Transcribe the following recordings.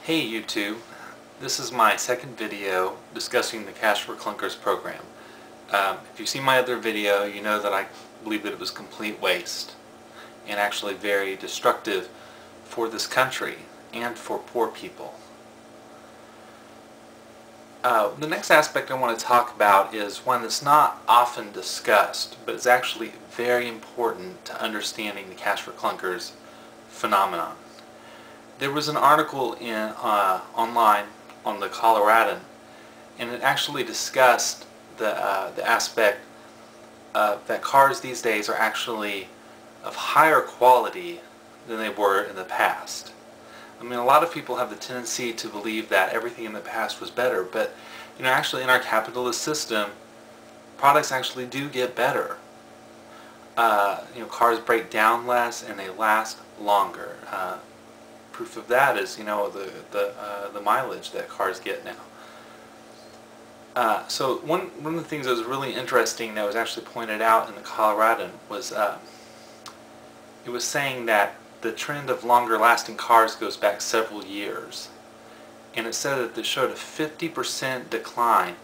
Hey YouTube, this is my second video discussing the Cash for Clunkers program. If you've seen my other video, you know that I believe that it was complete waste and actually very destructive for this country and for poor people. The next aspect I want to talk about is one that's not often discussed, but it's actually very important to understanding the Cash for Clunkers phenomenon. There was an article online on the Coloradan, and it actually discussed the aspect that cars these days are actually of higher quality than they were in the past. I mean, a lot of people have the tendency to believe that everything in the past was better, but actually in our capitalist system, products actually do get better. Cars break down less and they last longer. Proof of that is, the mileage that cars get now. So one of the things that was really interesting that was actually pointed out in the Coloradan was it was saying that the trend of longer lasting cars goes back several years, and it said that it showed a 50% decline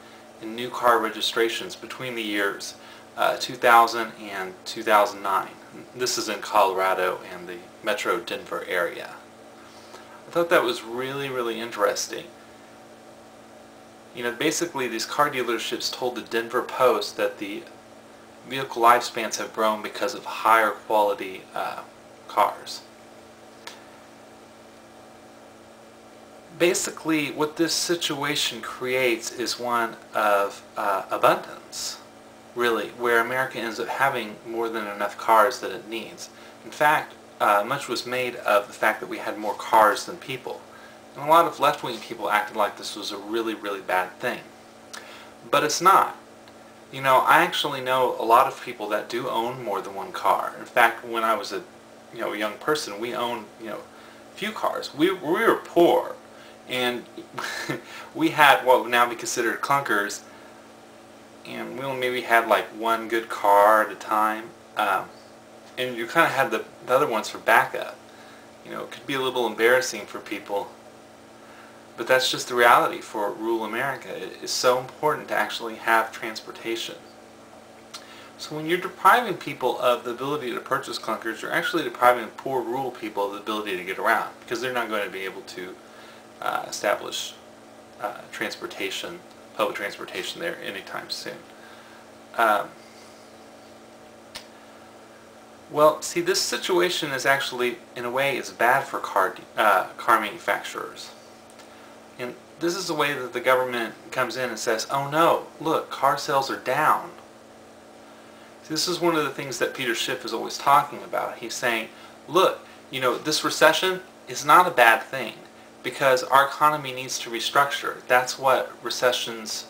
in new car registrations between the years 2000 and 2009. This is in Colorado and the metro Denver area. I thought that was really interesting. Basically these car dealerships told the Denver Post that the vehicle lifespans have grown because of higher quality cars. Basically what this situation creates is one of abundance, really, where America ends up having more than enough cars that it needs. In fact, much was made of the fact that we had more cars than people. And a lot of left-wing people acted like this was a really bad thing. But it's not. I actually know a lot of people that do own more than one car. In fact, when I was a young person, we owned few cars. We were poor, and we had what would now be considered clunkers, and we maybe had like one good car at a time. And you kind of had the other ones for backup. It could be a little embarrassing for people, but that's just the reality for rural America. It is so important to actually have transportation. So when you're depriving people of the ability to purchase clunkers, you're actually depriving poor rural people of the ability to get around, because they're not going to be able to establish public transportation there anytime soon. Well, see, this situation is actually, in a way, is bad for car manufacturers. And this is the way that the government comes in and says, oh no, look, car sales are down. See, this is one of the things that Peter Schiff is always talking about. He's saying, look, this recession is not a bad thing, because our economy needs to restructure. That's what recessions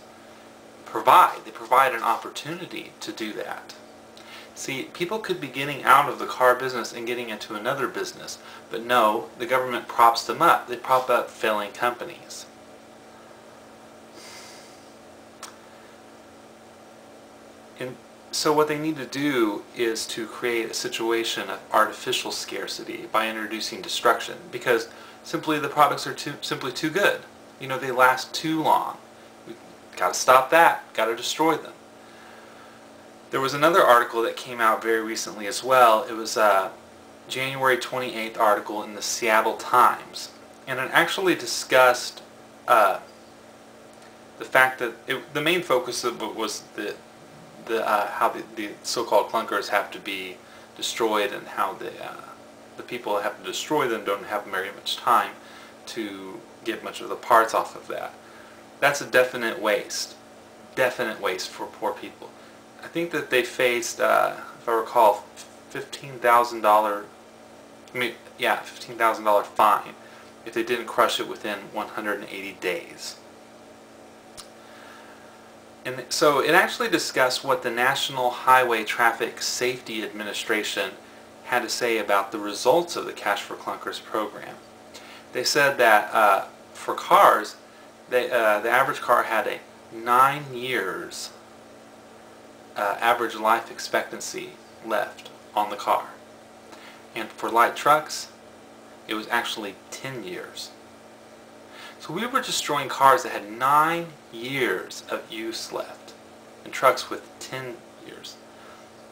provide. They provide an opportunity to do that. See, people could be getting out of the car business and getting into another business, but no, the government props them up. They prop up failing companies. And so what they need to do is to create a situation of artificial scarcity by introducing destruction, because simply the products are simply too good. They last too long. We've got to stop that, got to destroy them. There was another article that came out very recently as well. It was a January 28th article in the Seattle Times, and it actually discussed the fact that the main focus of it was how the so-called clunkers have to be destroyed, and how the people that have to destroy them don't have very much time to get much of the parts off of that. That's a definite waste for poor people. I think that they faced, if I recall, $15,000. $15,000 fine if they didn't crush it within 180 days. And so it actually discussed what the National Highway Traffic Safety Administration had to say about the results of the Cash for Clunkers program. They said that for cars, the average car had a 9 years average life expectancy left on the car. And for light trucks, it was actually 10 years. So we were destroying cars that had 9 years of use left, and trucks with 10 years.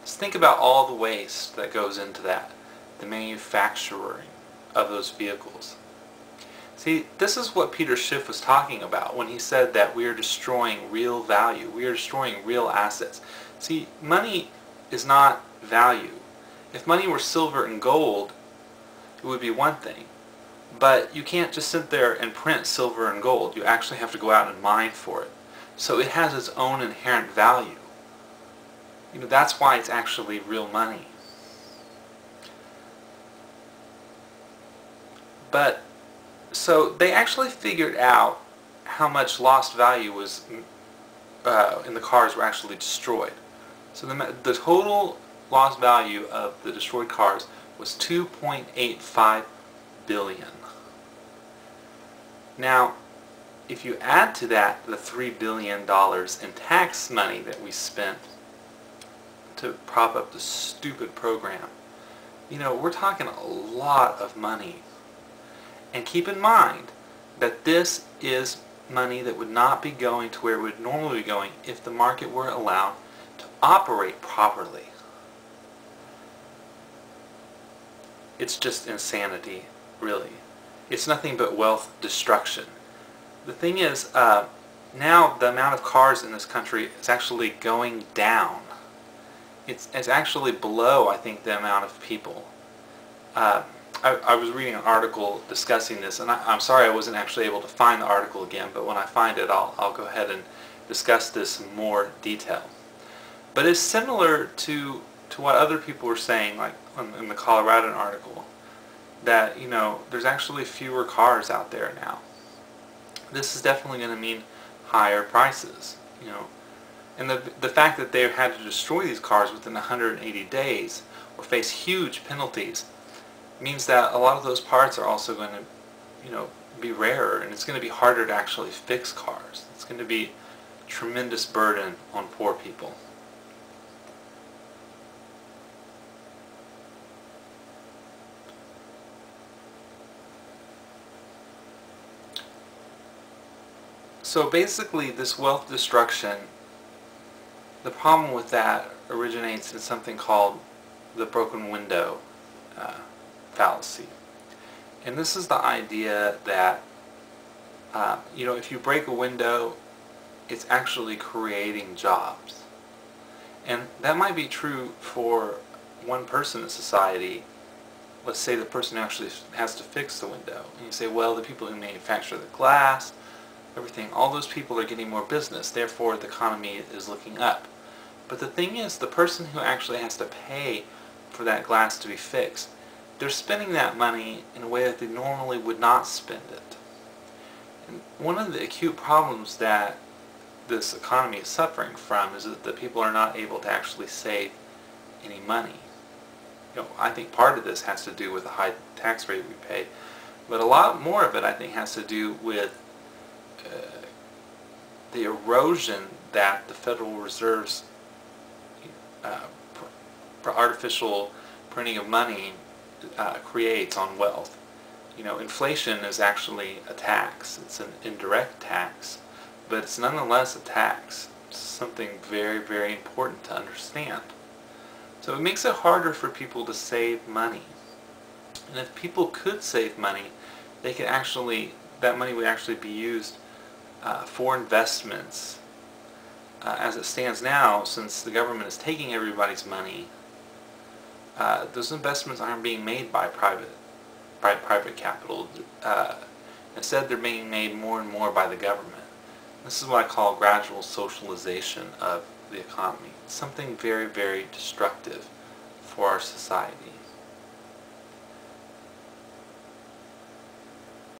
Just think about all the waste that goes into that, the manufacturing of those vehicles. See, this is what Peter Schiff was talking about when he said that we are destroying real value. We are destroying real assets. See, money is not value. If money were silver and gold, it would be one thing. But you can't just sit there and print silver and gold. You actually have to go out and mine for it. So it has its own inherent value. You know, that's why it's actually real money. But so they actually figured out how much lost value was in the cars were actually destroyed. So the total lost value of the destroyed cars was $2.85 billion. Now, if you add to that the $3 billion in tax money that we spent to prop up the stupid program, you know, we're talking a lot of money. And keep in mind that this is money that would not be going to where it would normally be going if the market were allowed to operate properly. It's just insanity, really. It's nothing but wealth destruction. The thing is, now the amount of cars in this country is actually going down. It's actually below, I think, the amount of people. I was reading an article discussing this, and I'm sorry I wasn't actually able to find the article again, but when I find it, I'll go ahead and discuss this in more detail. But it's similar to what other people were saying, like in the Colorado article, that, you know, there's actually fewer cars out there now. This is definitely going to mean higher prices, you know. And the fact that they had to destroy these cars within 180 days or face huge penalties means that a lot of those parts are also going to, you know, be rarer, and it's going to be harder to actually fix cars. It's going to be a tremendous burden on poor people. So basically, this wealth destruction, the problem with that originates in something called the broken window fallacy. And this is the idea that, you know, if you break a window, it's actually creating jobs. And that might be true for one person in society. Let's say the person who actually has to fix the window. And you say, well, the people who manufacture the glass, everything, all those people are getting more business, therefore the economy is looking up. But the thing is, the person who actually has to pay for that glass to be fixed, they're spending that money in a way that they normally would not spend it. And one of the acute problems that this economy is suffering from is that the people are not able to actually save any money. You know, I think part of this has to do with the high tax rate we pay, but a lot more of it, I think, has to do with the erosion that the Federal Reserve's artificial printing of money creates on wealth. You know, inflation is actually a tax. It's an indirect tax, but it's nonetheless a tax. It's something very, very important to understand. So it makes it harder for people to save money. And if people could save money, they could actually, that money would actually be used for investments. As it stands now, since the government is taking everybody's money, those investments aren't being made by private capital. Instead, they're being made more and more by the government. This is what I call gradual socialization of the economy. It's something very, very destructive for our society.